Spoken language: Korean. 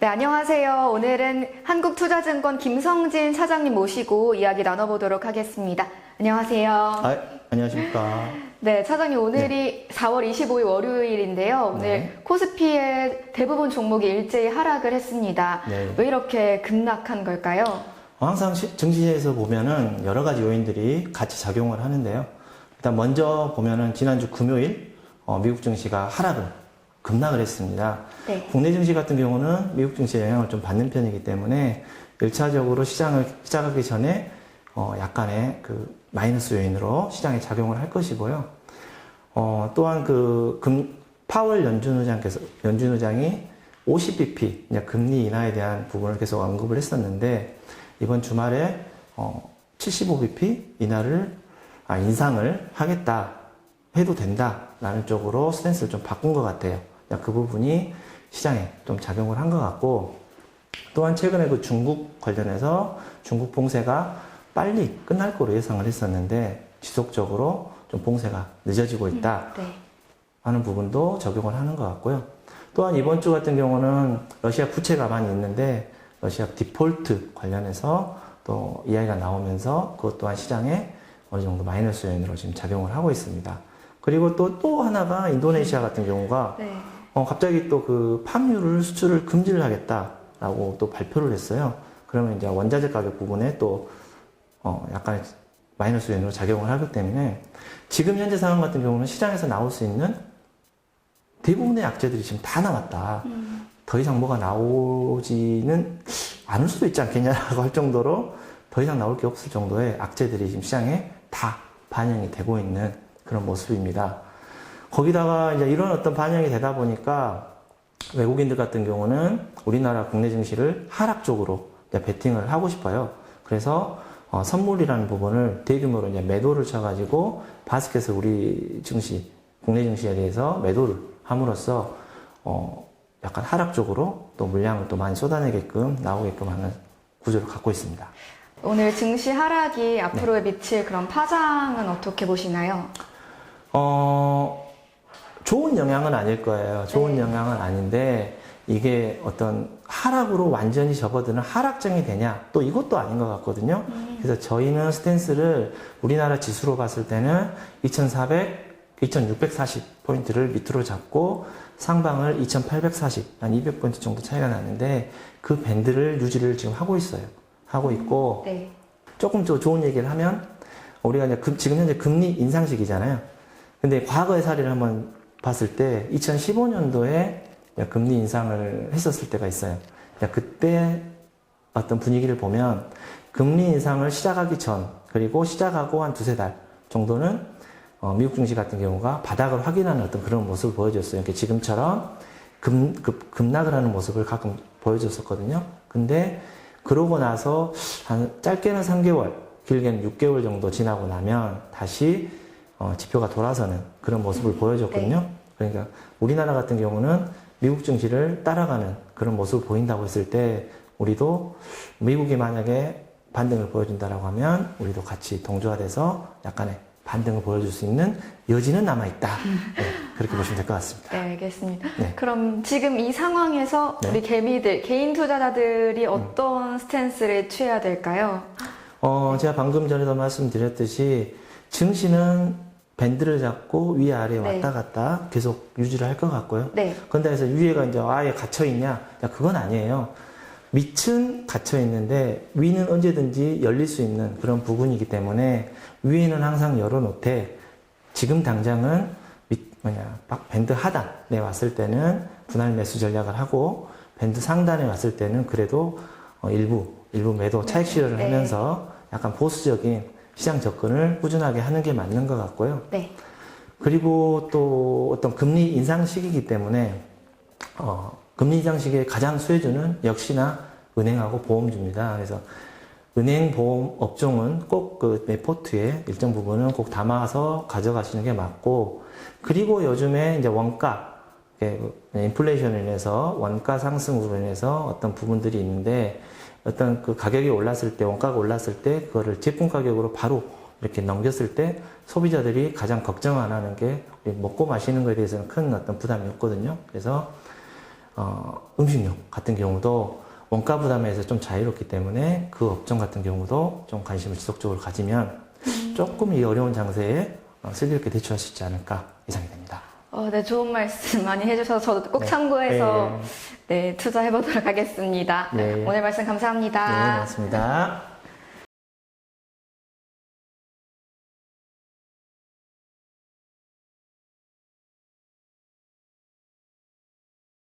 네, 안녕하세요. 오늘은 한국투자증권 김성진 차장님 모시고 이야기 나눠보도록 하겠습니다. 안녕하세요. 안녕하십니까. 네, 차장님 오늘이 4월 25일 월요일인데요. 오늘 코스피의 대부분 종목이 일제히 하락을 했습니다. 왜 이렇게 급락한 걸까요? 항상 증시에서 보면은 여러 가지 요인들이 같이 작용을 하는데요. 일단 먼저 보면은 지난주 금요일 미국 증시가 급락을 했습니다. 네. 국내 증시 같은 경우는 미국 증시의 영향을 좀 받는 편이기 때문에 1차적으로 시장을 시작하기 전에 약간의 그 마이너스 요인으로 시장에 작용을 할 것이고요. 또한 파월 연준 의장이 50bp 이제 금리 인하에 대한 부분을 계속 언급을 했었는데 이번 주말에 75bp 인상을 하겠다 해도 된다라는 쪽으로 스탠스를 좀 바꾼 것 같아요. 그 부분이 시장에 좀 작용을 한 것 같고, 또한 최근에 그 중국 관련해서 중국 봉쇄가 빨리 끝날 거로 예상을 했었는데 지속적으로 좀 봉쇄가 늦어지고 있다 하는 부분도 적용을 하는 것 같고요. 또한 이번 주 같은 경우는 러시아 부채가 많이 있는데 러시아 디폴트 관련해서 또 이야기가 나오면서 그것 또한 시장에 어느 정도 마이너스 요인으로 지금 작용을 하고 있습니다. 그리고 또 하나가 인도네시아 같은 경우가 갑자기 또 그 팜유를 수출을 금지를 하겠다라고 또 발표를 했어요. 그러면 이제 원자재 가격 부분에 또 약간 마이너스 요인으로 작용을 하기 때문에 지금 현재 상황 같은 경우는 시장에서 나올 수 있는 대부분의 약재들이 지금 다 나왔다. 더 이상 뭐가 나오지는 않을 수도 있지 않겠냐라고 할 정도로 더 이상 나올 게 없을 정도의 악재들이 지금 시장에 다 반영이 되고 있는 그런 모습입니다. 거기다가 이제 이런 어떤 반영이 되다 보니까 외국인들 같은 경우는 우리나라 국내 증시를 하락 쪽으로 이제 베팅을 하고 싶어요. 그래서 선물이라는 부분을 대규모로 이제 매도를 쳐가지고 바스켓을 우리 증시, 국내 증시에 대해서 매도를 함으로써 약간 하락 쪽으로 또 물량을 또 많이 쏟아내게끔 나오게끔 하는 구조를 갖고 있습니다. 오늘 증시 하락이 앞으로에 미칠 그런 파장은 어떻게 보시나요? 좋은 영향은 아닐 거예요. 좋은 영향은 아닌데 이게 어떤 하락으로 완전히 접어드는 하락장이 되냐? 또 이것도 아닌 것 같거든요. 그래서 저희는 스탠스를 우리나라 지수로 봤을 때는 2640포인트를 밑으로 잡고 상방을 2840, 한 200포인트 정도 차이가 나는데 그 밴드를 유지를 지금 하고 있어요. 하고 있고 조금 더 좋은 얘기를 하면 우리가 이제 지금 현재 금리 인상 시기잖아요. 근데 과거의 사례를 한번 봤을 때 2015년도에 금리 인상을 했었을 때가 있어요. 그때 어떤 분위기를 보면 금리 인상을 시작하기 전 그리고 시작하고 한 두세 달 정도는 미국 증시 같은 경우가 바닥을 확인하는 어떤 그런 모습을 보여줬어요. 지금처럼 급락을 하는 모습을 가끔 보여줬었거든요. 근데 그러고 나서 한 짧게는 3개월, 길게는 6개월 정도 지나고 나면 다시 지표가 돌아서는 그런 모습을 보여줬거든요. 그러니까 우리나라 같은 경우는 미국 증시를 따라가는 그런 모습을 보인다고 했을 때 우리도 미국이 만약에 반등을 보여준다라고 하면 우리도 같이 동조화돼서 약간의 반등을 보여줄 수 있는 여지는 남아있다. 그렇게 보시면 될 것 같습니다. 네, 알겠습니다. 그럼 지금 이 상황에서 우리 개인 투자자들이 어떤 스탠스를 취해야 될까요? 제가 방금 전에도 말씀드렸듯이 증시는 밴드를 잡고 위아래 왔다 갔다 계속 유지를 할 것 같고요. 그런데 그래서 위에가 이제 아예 갇혀있냐? 그건 아니에요. 밑은 갇혀있는데 위는 언제든지 열릴 수 있는 그런 부분이기 때문에 위에는 항상 열어놓되 지금 당장은 밴드 하단에 왔을 때는 분할 매수 전략을 하고 밴드 상단에 왔을 때는 그래도 일부 매도 차익 실현을 하면서 약간 보수적인 시장 접근을 꾸준하게 하는 게 맞는 것 같고요. 그리고 또 어떤 금리 인상 시기이기 때문에 금리 인상 시기에 가장 수혜주는 역시나 은행하고 보험주입니다. 그래서 은행 보험 업종은 꼭 그 내 포트에 일정 부분은 꼭 담아서 가져가시는 게 맞고, 그리고 요즘에 이제 원가, 인플레이션으로 인해서 원가 상승으로 인해서 어떤 부분들이 있는데 어떤 그 가격이 올랐을 때, 원가가 올랐을 때 그거를 제품 가격으로 바로 이렇게 넘겼을 때 소비자들이 가장 걱정 안 하는 게 먹고 마시는 거에 대해서는 큰 어떤 부담이 없거든요. 그래서 음식료 같은 경우도 원가 부담에서 좀 자유롭기 때문에 그 업종 같은 경우도 좀 관심을 지속적으로 가지면 조금 이 어려운 장세에 슬기롭게 대처할 수 있지 않을까 예상이 됩니다. 네, 좋은 말씀 많이 해주셔서 저도 꼭 참고해서 네, 투자해보도록 하겠습니다. 오늘 말씀 감사합니다. 네, 고맙습니다.